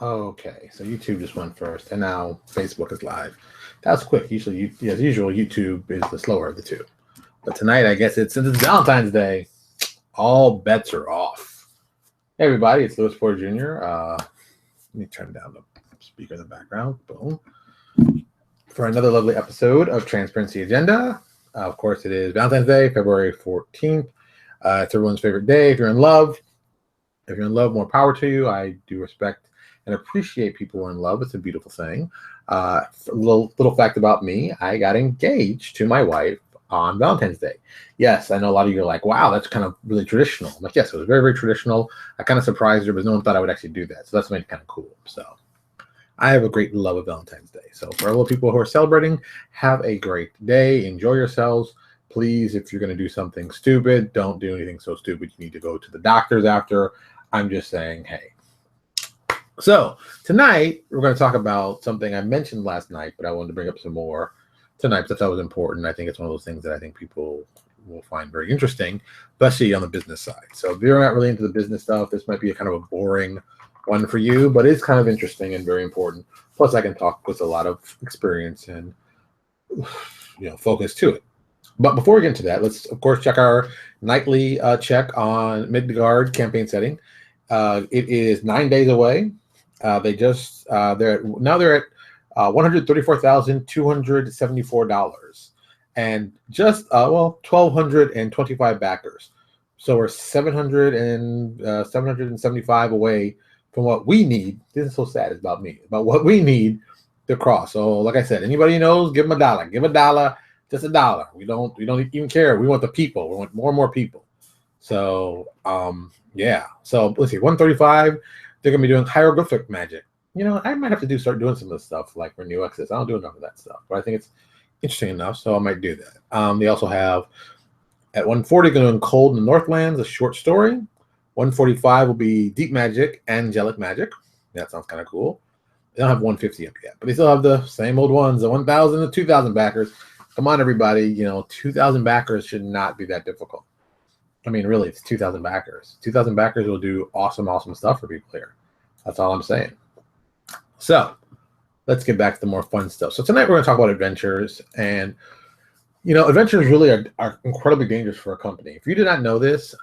Okay, so YouTube just went first, and now Facebook is live. That's quick. Usually, as usual, YouTube is the slower of the two. But tonight, I guess since it's Valentine's Day, all bets are off. Hey, everybody, it's Louis Porter Jr. Let me turn down the speaker in the background. Boom. For another lovely episode of Transparency Agenda. Of course, it is Valentine's Day, February 14th. It's everyone's favorite day. If you're in love, more power to you. I do respect and appreciate people who are in love. It's a beautiful thing. A little fact about me, I got engaged to my wife on Valentine's Day. Yes, I know a lot of you are like, wow, that's kind of really traditional. I'm like, yes, it was very, very traditional. I kind of surprised her, but no one thought I would actually do that. So that's made it kind of cool. So I have a great love of Valentine's Day. So for all the people who are celebrating, have a great day. Enjoy yourselves. Please, if you're going to do something stupid, don't do anything so stupid you need to go to the doctors after. I'm just saying, hey. So tonight, we're going to talk about something I mentioned last night, but I wanted to bring up some more tonight because I thought it was important. I think it's one of those things that I think people will find very interesting, especially on the business side. So if you're not really into the business stuff, this might be a kind of a boring one for you, but it's kind of interesting and very important. Plus, I can talk with a lot of experience and focus to it. But before we get into that, let's of course check our nightly check on Midgard campaign setting. It is 9 days away. They're at $134,274 and just 1,225 backers. So we're 775 away from what we need. This is so sad. It's about me. About what we need to cross. So like I said, anybody who knows, give them a dollar. Give a dollar. Just a dollar. We don't even care. We want the people. We want more and more people. So yeah. So let's see. 135. They're gonna be doing hieroglyphic magic. I might have to start doing some of this stuff like for new access. I don't do enough of that stuff, but I think it's interesting enough, so I might do that. They also have at 140 going to Cold in the Northlands, a short story. 145 will be deep magic, angelic magic. That sounds kind of cool. They don't have 150 up yet, but they still have the same old ones, the 1,000 to 2,000 backers. Come on, everybody. 2,000 backers should not be that difficult. I mean, really, it's 2,000 backers. 2,000 backers will do awesome, awesome stuff for people here. That's all I'm saying. So let's get back to the more fun stuff. So tonight we're going to talk about adventures. And, adventures really are incredibly dangerous for a company. If you did not know this,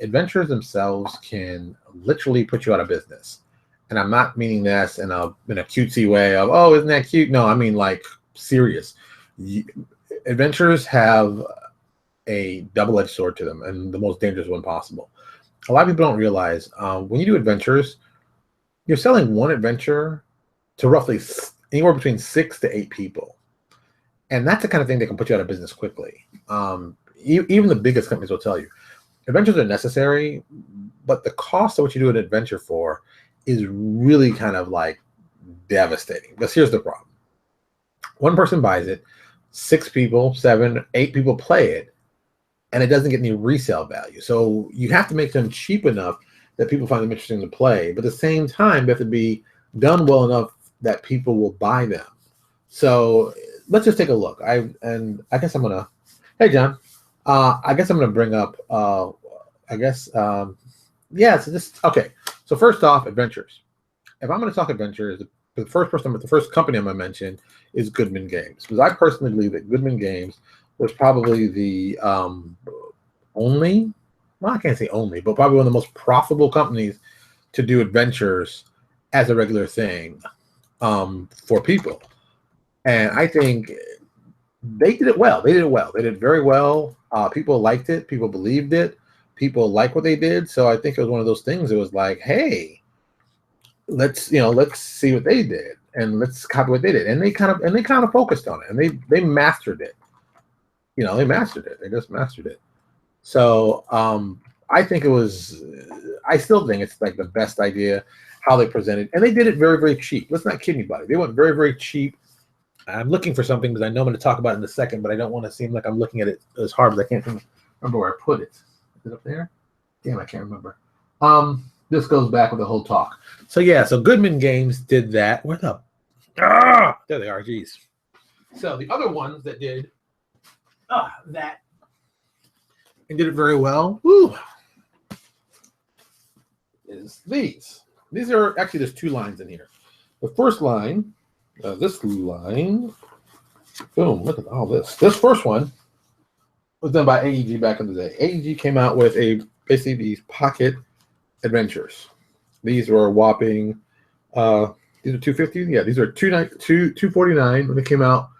adventures themselves can literally put you out of business. And I'm not meaning this in a cutesy way of, oh, isn't that cute? No, I mean like serious. Adventures have a double-edged sword to them and the most dangerous one possible. A lot of people don't realize when you do adventures, you're selling one adventure to roughly anywhere between 6 to 8 people. And that's the kind of thing that can put you out of business quickly. Even the biggest companies will tell you. Adventures are necessary, but the cost of what you do an adventure for is really kind of like devastating. Because here's the problem. One person buys it, 6 people, 7, 8 people play it, and it doesn't get any resale value. So you have to make them cheap enough that people find them interesting to play. But at the same time, they have to be done well enough that people will buy them. So let's just take a look. I guess I'm gonna. Hey, John. I guess I'm gonna bring up. Okay. So first off, adventures. If I'm gonna talk adventures, the first company I'm gonna mention is Goodman Games, because I personally believe that Goodman Games was probably the only. Well, I can't say only, but probably one of the most profitable companies to do adventures as a regular thing for people. And I think they did it well. They did it very well. People liked it. People believed it. People liked what they did. So I think it was one of those things. It was like, hey, let's see what they did and let's copy what they did. And they kind of focused on it and they mastered it. They mastered it. They just mastered it. So I still think it's like the best idea how they presented. And they did it very, very cheap. Let's not kid anybody. They went very, very cheap. I'm looking for something because I know I'm going to talk about it in a second, but I don't want to seem like I'm looking at it as hard as I can't remember where I put it. Is it up there? Damn, I can't remember. This goes back with the whole talk. So yeah, so Goodman Games did that. Where the? There they are. Geez. So the other ones that did that and did it very well. Woo, is these. These are actually, there's two lines in here. The first line, this line, boom, look at all this. This first one was done by AEG back in the day. AEG came out with basically these pocket adventures. These were a whopping, these are $250. Yeah, these are $249 when they came out.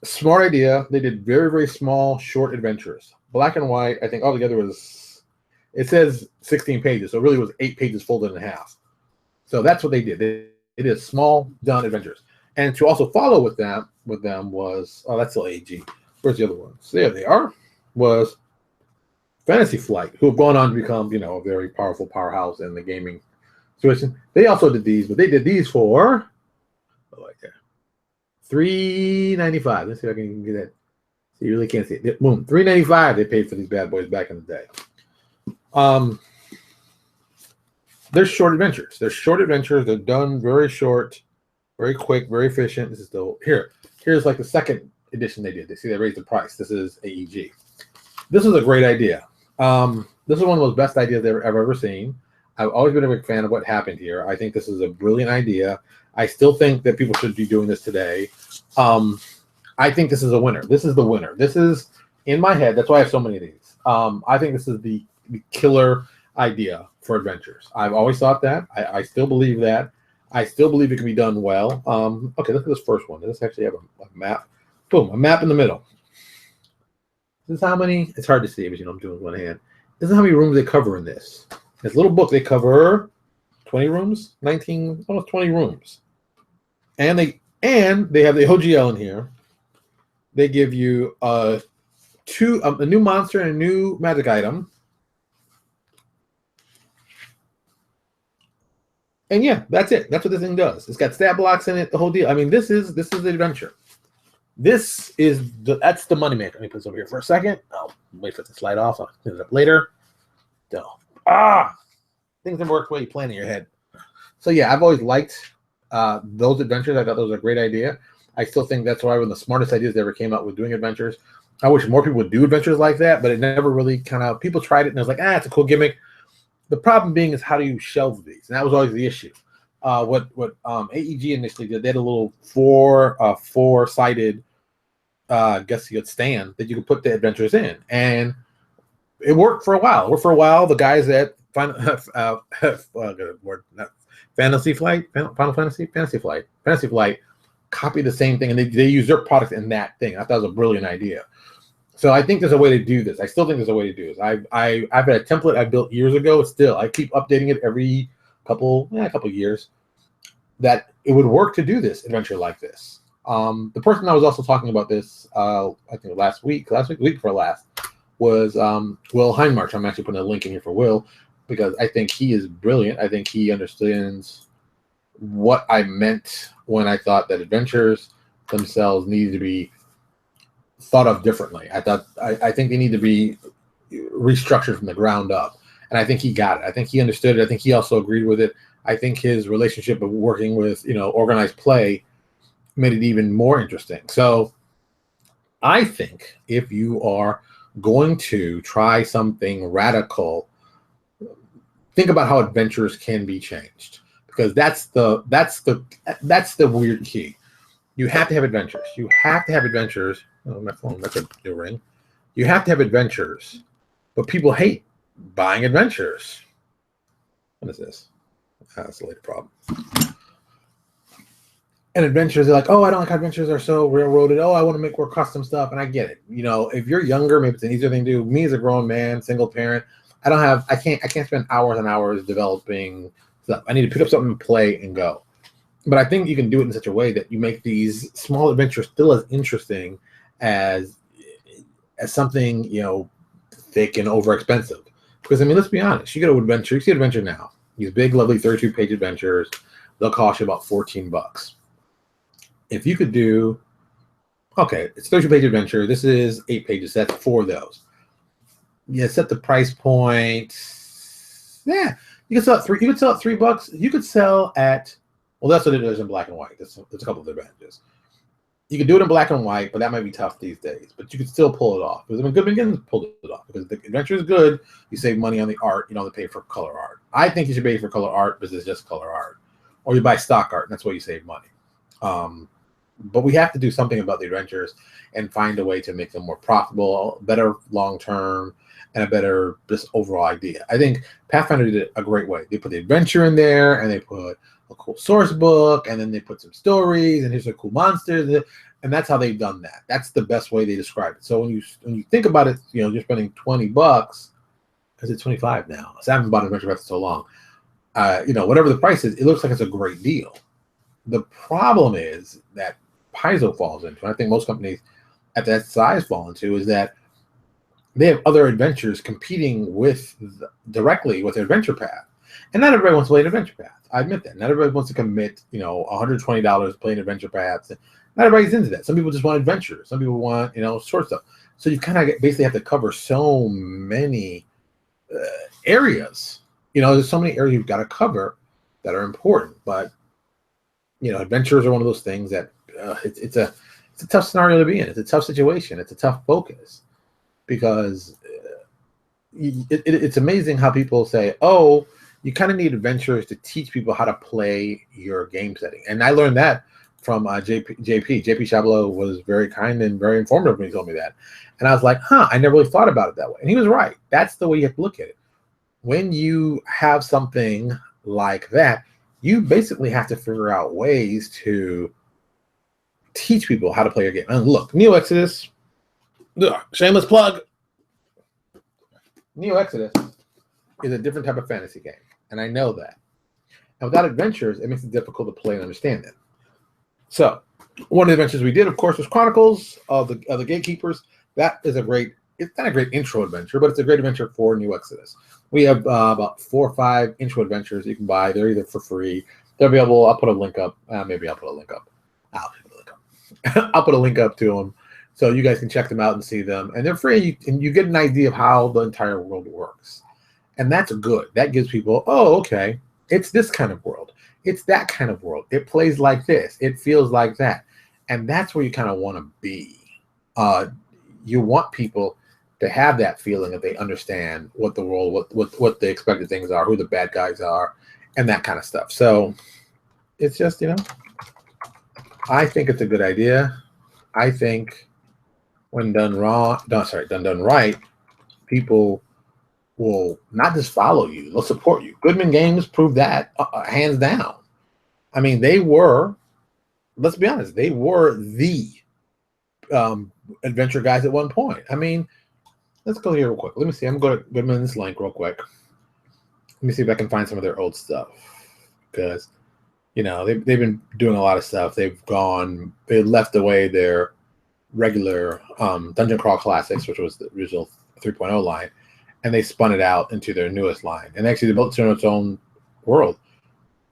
Smart idea. They did very, very small, short adventures. Black and white. I think altogether was, it says 16 pages, so it really was 8 pages folded in half. So that's what they did. They did small, done adventures. And to also follow with them was, oh, that's still AG. Where's the other ones? There they are. Was Fantasy Flight, who have gone on to become, a very powerful powerhouse in the gaming situation. They also did these, but they did these for, $3.95. Let's see if I can get that. So you really can't see it. Boom, $3.95 they paid for these bad boys back in the day. They're short adventures. They're done very short, very quick, very efficient. This is here's like the second edition they did. They raised the price. This is AEG. This is a great idea. This is one of those best ideas I've ever seen. I've always been a big fan of what happened here. I think this is a brilliant idea. I still think that people should be doing this today. I think this is a winner. This is the winner. This is, in my head, that's why I have so many of these. I think this is the killer idea for adventures. I've always thought that. I still believe that. I still believe it can be done well. Okay, look at this first one. Does this actually have a map? Boom, a map in the middle. This is how many, it's hard to see because I'm doing with one hand. This is how many rooms they cover in this. This little book, they cover 20 rooms, 19, almost 20 rooms. And they have the OGL in here. They give you a new monster and a new magic item. And yeah, that's it. That's what this thing does. It's got stat blocks in it, the whole deal. I mean, this is the adventure. That's the moneymaker. Let me put this over here for a second. I'll wait for it to slide off. I'll clean it up later. Things have worked the way you plan in your head. So yeah, I've always liked those adventures. I thought those were a great idea. I still think that's why one of the smartest ideas they ever came out with doing adventures. I wish more people would do adventures like that, but it never really people tried it and it was like, it's a cool gimmick. The problem being is how do you shelve these? And that was always the issue. What AEG initially did, they had a little four-sided guess you could stand that you could put the adventures in. And it worked for a while. The guys at Fantasy Flight copied the same thing, and they use their products in that thing. I thought it was a brilliant idea. So I think there's a way to do this. I still think there's a way to do this. I've had a template I built years ago. Still, I keep updating it every couple years. That it would work to do this adventure like this. The person I was also talking about this, I think week before last, was Will Heinmarch. I'm actually putting a link in here for Will because I think he is brilliant. I think he understands what I meant when I thought that adventures themselves need to be thought of differently. I think they need to be restructured from the ground up. And I think he got it. I think he understood it. I think he also agreed with it. I think his relationship of working with, organized play made it even more interesting. So I think if you are going to try something radical, think about how adventures can be changed, because that's the weird key. You have to have adventures. You have to have adventures. Oh, my phone, that's a new ring. You have to have adventures, but people hate buying adventures. What is this? That's a later problem. And adventures, they're like, oh, I don't like how adventures are so railroaded. Oh, I want to make more custom stuff. And I get it. If you're younger, maybe it's an easier thing to do. Me as a grown man, single parent, I can't spend hours and hours developing stuff. I need to pick up something and play and go. But I think you can do it in such a way that you make these small adventures still as interesting as something, thick and over expensive. Because let's be honest, you see adventure now. These big, lovely 32-page adventures, they'll cost you about $14. If you could do, it's 32-page adventure. This is 8 pages. That's 4 of those. Yeah, set the price point. Yeah, you could sell at $3. You could sell at $3. You could sell at, well, that's what it is in black and white. There's a couple of advantages. You could do it in black and white, but that might be tough these days. But you could still pull it off. Because I mean, Goodman Games pulled it off. Because the adventure is good. You save money on the art. You don't have to pay for color art. I think you should pay for color art because it's just color art. Or you buy stock art, and that's where you save money. But we have to do something about the adventures and find a way to make them more profitable, better long-term, and a better just overall idea. I think Pathfinder did it a great way. They put the adventure in there, and they put a cool source book, and then they put some stories, and here's some cool monsters, and that's how they've done that. That's the best way they describe it. So when you think about it, you know, you're spending $20. Is it 25 now? So I haven't bought Adventure Path in so long. You know, whatever the price is, it looks like it's a great deal. The problem is that Paizo falls into, and I think most companies at that size fall into, is that they have other adventures competing with directly with Adventure Path. And not everybody wants to play an Adventure Path. I admit that. Not everybody wants to commit, you know, $120 playing Adventure Paths. Not everybody's into that. Some people just want adventure. Some people want, you know, short stuff. So you kind of basically have to cover so many areas. You know, there's so many areas you've got to cover that are important. But, you know, adventures are one of those things that it's a tough scenario to be in. It's a tough situation. It's a tough focus because it's amazing how people say, oh, you kind of need adventures to teach people how to play your game setting. And I learned that from JP Chabot was very kind and very informative when he told me that. And I was like, I never really thought about it that way. And he was right. That's the way you have to look at it. When you have something like that, you basically have to figure out ways to teach people how to play your game. And look, Neo Exodus, shameless plug. Neo Exodus is a different type of fantasy game, and I know that. And without adventures, it makes it difficult to play and understand it. So, one of the adventures we did, of course, was Chronicles of the Gatekeepers. That is a great, it's not a great intro adventure, but it's a great adventure for New Exodus. We have about 4 or 5 intro adventures you can buy. They're either for free. They're available. I'll put a link up. Maybe I'll put a link up. I'll put a link up to them so you guys can check them out and see them. And they're free, and you get an idea of how the entire world works. And that's good. That gives people, oh, okay, it's this kind of world. It's that kind of world. It plays like this. It feels like that. And that's where you kind of want to be. You want people to have that feeling that they understand what the world, what the expected things are, who the bad guys are, and that kind of stuff. So it's just, you know, I think it's a good idea. I think when done right, people will not just follow you, they'll support you. Goodman Games proved that hands down. I mean, they were, let's be honest, they were the adventure guys at one point. I mean, let's go here real quick. Let me see. I'm going to go to Goodman's link real quick. Let me see if I can find some of their old stuff. Because, you know, they've been doing a lot of stuff. They left away their regular Dungeon Crawl Classics, which was the original 3.0 line, and they spun it out into their newest line. And actually, they built it in its own world.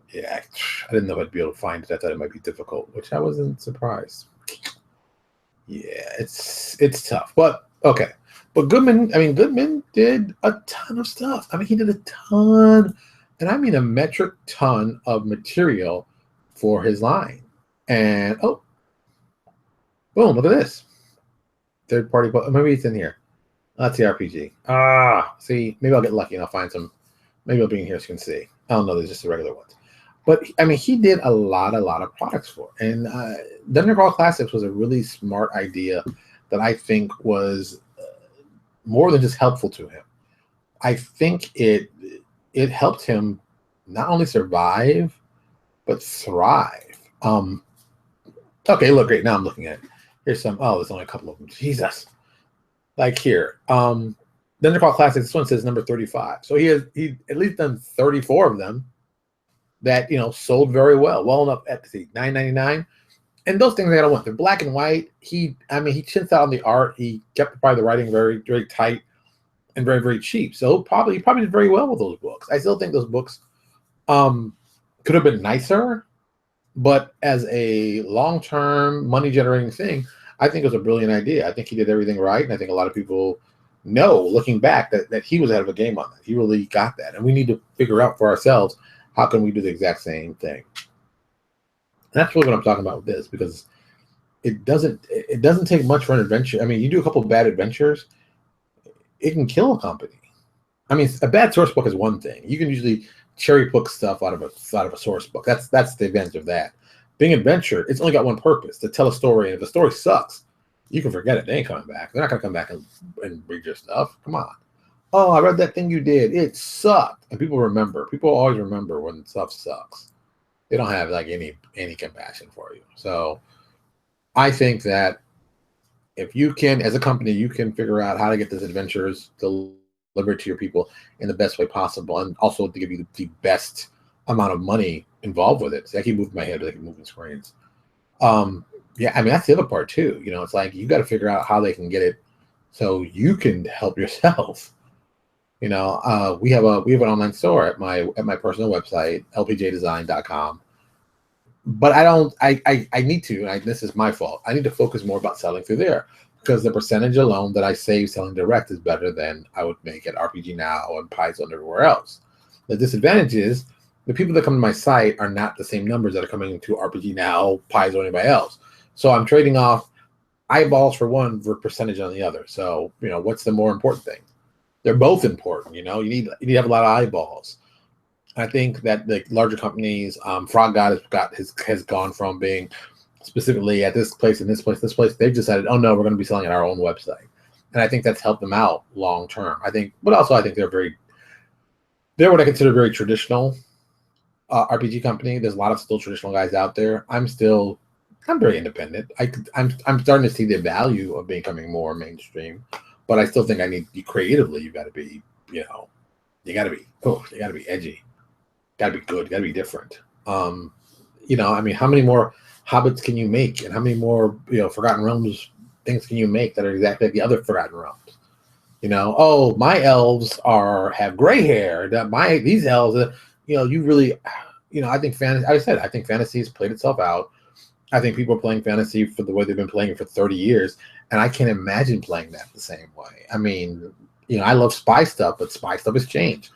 Yeah, I didn't know I'd be able to find it. I thought it might be difficult, which I wasn't surprised. Yeah, it's tough. But, okay. But Goodman did a ton of stuff. I mean, he did a ton, and I mean a metric ton of material for his line. And, oh, boom, look at this. Third party, maybe it's in here. That's the RPG. See, maybe I'll get lucky and I'll find some. Maybe I'll be in here so you can see. I don't know, there's just the regular ones. But, I mean, he did a lot of products for it. And Dungeon Crawl Classics was a really smart idea that I think was more than just helpful to him. I think it helped him not only survive, but thrive. Okay, look, great. Now I'm looking at it. Here's some, there's only a couple of them. Jesus. Like here. Dungeon Crawl Classics, this one says number 35. So he at least done 34 of them that, you know, sold very well. Well enough at $9.99. And those things I gotta want. They're black and white. He chinsed out on the art. He kept probably the writing very, very tight and very, very cheap. So he probably did very well with those books. I still think those books could have been nicer, but as a long-term money-generating thing, I think it was a brilliant idea. I think he did everything right, and I think a lot of people know, looking back, that he was ahead of a game on that. He really got that, and we need to figure out for ourselves how can we do the exact same thing. And that's really what I'm talking about with this, because it doesn't take much for an adventure. I mean, you do a couple of bad adventures, it can kill a company. I mean, a bad source book is one thing. You can usually cherry pick stuff out of a source book. That's the advantage of that. Being adventure, it's only got one purpose, to tell a story. And if the story sucks, you can forget it. They ain't coming back. They're not gonna come back and read your stuff. Come on. Oh, I read that thing you did. It sucked. And people remember. People always remember when stuff sucks. They don't have like any compassion for you. So I think that if you can, as a company, you can figure out how to get these adventures delivered to your people in the best way possible, and also to give you the best amount of money involved with it. So I keep moving my head, but I keep moving screens. Yeah, I mean, that's the other part too. You know, it's like you got to figure out how they can get it so you can help yourself. You know, we have an online store at my personal website, lpjdesign.com. But I need to, and this is my fault. I need to focus more about selling through there, because the percentage alone that I save selling direct is better than I would make at RPG Now and Paizo and everywhere else. The disadvantage is the people that come to my site are not the same numbers that are coming to RPG Now, Paizo, or anybody else. So I'm trading off eyeballs for one for percentage on the other. So, you know, what's the more important thing? They're both important. You know, you need to have a lot of eyeballs. I think that the larger companies, Frog God has gone from being specifically at this place and this place. They've decided, oh no, we're going to be selling at our own website, and I think that's helped them out long term. I think, but also I think they're what I consider very traditional RPG company. There's a lot of still traditional guys out there. I'm very independent. I'm starting to see the value of becoming more mainstream, but I still think I need creatively. You've got to be, you know, you got to be edgy. Got to be good, got to be different. You know, I mean, how many more Hobbits can you make, and how many more, you know, Forgotten Realms things can you make that are exactly like the other Forgotten Realms? You know, oh, my elves have gray hair. These elves, you know, you really, you know, I think fantasy has played itself out. I think people are playing fantasy for the way they've been playing it for 30 years, and I can't imagine playing that the same way. I mean, you know, I love spy stuff, but spy stuff has changed.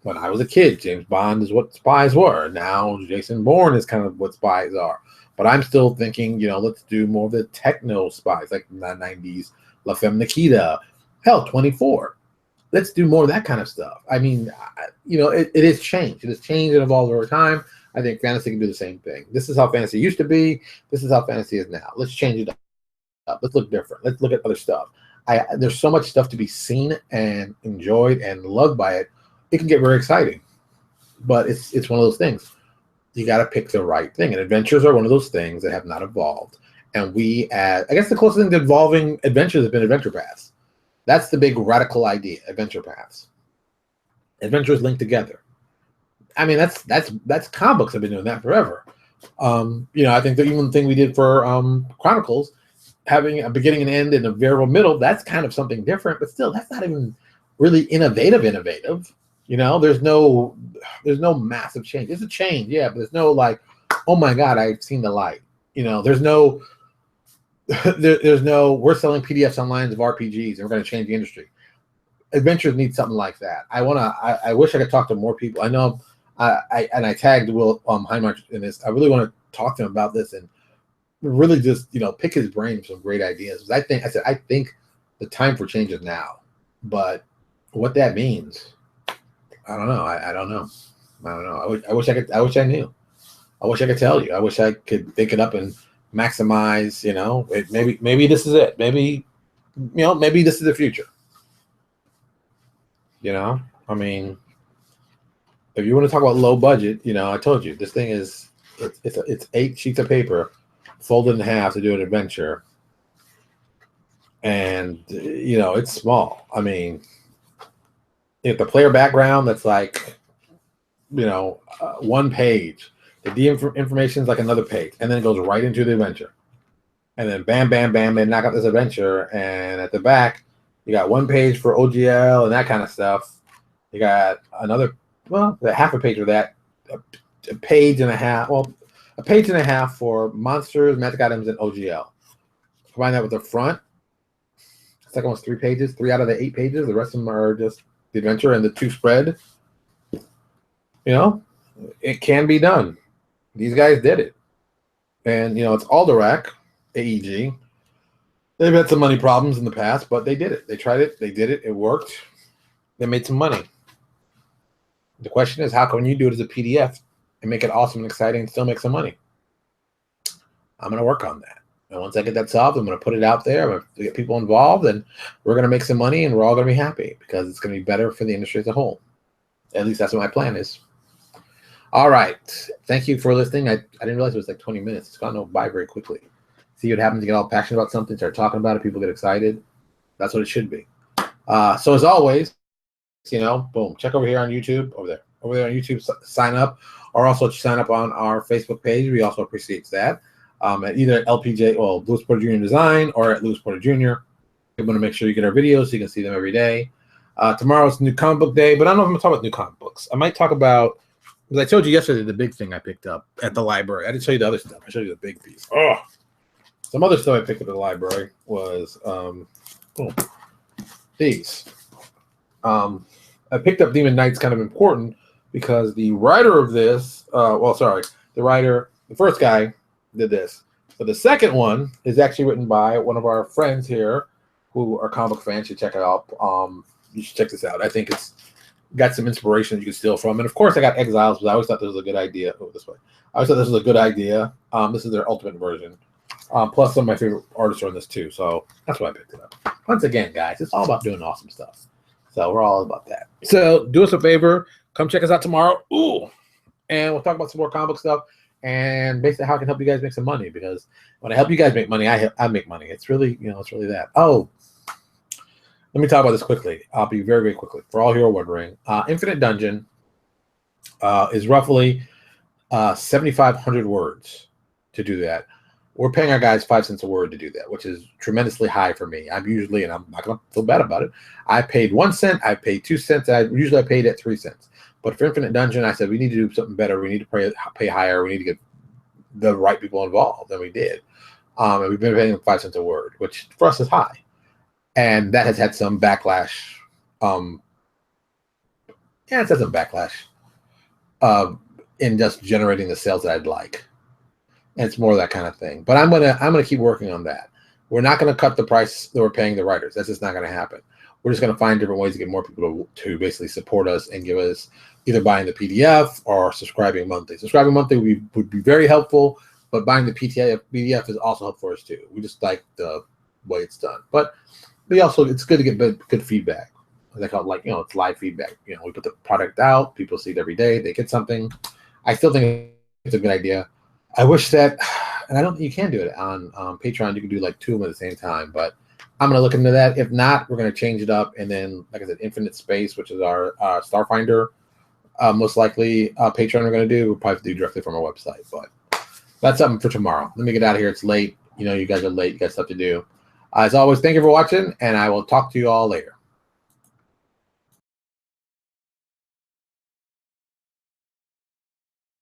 When I was a kid, James Bond is what spies were. Now Jason Bourne is kind of what spies are. But I'm still thinking, you know, let's do more of the techno spies, like in the 90s, La Femme Nikita, hell, 24. Let's do more of that kind of stuff. I mean, you know, it has changed. It has changed and evolved over time. I think fantasy can do the same thing. This is how fantasy used to be. This is how fantasy is now. Let's change it up. Let's look different. Let's look at other stuff. There's so much stuff to be seen and enjoyed and loved by it. It can get very exciting, but it's one of those things. You got to pick the right thing, and adventures are one of those things that have not evolved. And I guess the closest thing to evolving adventures has been adventure paths. That's the big radical idea, adventure paths. Adventures linked together. I mean, that's comic books have been doing that forever. You know, I think that even the thing we did for Chronicles, having a beginning and end and a variable middle, that's kind of something different, but still, that's not even really innovative. You know, there's no massive change. It's a change, yeah, but there's no like, oh my God, I've seen the light. You know, there's no we're selling PDFs online of RPGs and we're going to change the industry. Adventures need something like that. I wish I could talk to more people. I know I tagged Will Heimarch in this. I really want to talk to him about this and really just, you know, pick his brain for some great ideas. I think the time for change is now, but what that means, I don't know. I don't know. I wish I knew. I wish I could tell you. I wish I could think it up and maximize, you know, maybe this is it. Maybe, you know, maybe this is the future. You know, I mean, if you want to talk about low budget, you know, I told you this thing is, it's 8 sheets of paper folded in half to do an adventure. And, you know, it's small. I mean, if the player background, that's like, you know, 1 page. The information is like another page, and then it goes right into the adventure. And then bam, bam, bam, they knock out this adventure. And at the back, you got 1 page for OGL and that kind of stuff. You got another, well, half a page of that, a page and a half. Well, a page and a half for monsters, magic items, and OGL. Combine that with the front. It's like almost 3 pages, 3 out of the 8 pages. The rest of them are just the adventure and the 2 spread. You know, it can be done. These guys did it. And, you know, it's all direct. AEG. They've had some money problems in the past, but they did it. They tried it. They did it. It worked. They made some money. The question is, how can you do it as a PDF and make it awesome and exciting and still make some money? I'm going to work on that. And once I get that solved, I'm going to put it out there. I'm going to get people involved, and we're going to make some money, and we're all going to be happy because it's going to be better for the industry as a whole. At least that's what my plan is. All right. Thank you for listening. I didn't realize it was like 20 minutes. It's gone by very quickly. See what happens. You get all passionate about something, start talking about it, people get excited. That's what it should be. So as always, boom, check over here on YouTube, over there on YouTube, sign up, or also sign up on our Facebook page. We also appreciate that. At either LPJ, Lewis Porter Jr. Design, or at Lewis Porter Jr. You want to make sure you get our videos so you can see them every day. Tomorrow's new comic book day, but I don't know if I'm going to talk about new comic books. I might talk about, because I told you yesterday the big thing I picked up at the library. I didn't show you the other stuff. I showed you the big piece. Some other stuff I picked up at the library was these. I picked up Demon Knight's kind of important because the writer of this, the first guy did this. But the second one is actually written by one of our friends here who are comic book fans. You should check it out. You should check this out. I think it's got some inspiration that you can steal from. And of course, I got Exiles because I always thought this was a good idea. This way. I always thought this was a good idea. This is their ultimate version. Plus, some of my favorite artists are in this too. So that's why I picked it up. Once again, guys, it's all about doing awesome stuff. So we're all about that. So do us a favor. Come check us out tomorrow. And we'll talk about some more comic book stuff and basically how I can help you guys make some money. Because when I help you guys make money, I make money. It's really, it's really that. Let me talk about this quickly. I'll be very, very quickly. For all who are wondering, Infinite Dungeon is roughly 7,500 words to do that. We're paying our guys 5 cents a word to do that, which is tremendously high for me. I'm usually, and I'm not going to feel bad about it, I paid 1 cent, I paid 2 cents, I paid at 3 cents. But for Infinite Dungeon, I said we need to do something better. We need to pay higher. We need to get the right people involved, and we did. And we've been paying them 5 cents a word, which for us is high. And that has had some backlash. It's had some backlash in just generating the sales that I'd like. And it's more of that kind of thing. But I'm gonna keep working on that. We're not gonna cut the price that we're paying the writers. That's just not gonna happen. We're just gonna find different ways to get more people to basically support us and give us either buying the PDF or subscribing monthly. Subscribing monthly would be very helpful, but buying the PDF is also helpful for us too. We just like the way it's done. But it's good to get good feedback. They call it it's live feedback. We put the product out, people see it every day, they get something. I still think it's a good idea. I wish that, and I don't think you can do it on Patreon. You can do like 2 of them at the same time, but I'm going to look into that. If not, we're going to change it up. And then, like I said, Infinite Space, which is our Starfinder, most likely Patreon we're going to do. We'll probably do directly from our website, but that's something for tomorrow. Let me get out of here. It's late. You guys are late. You got stuff to do. As always, thank you for watching, and I will talk to you all later.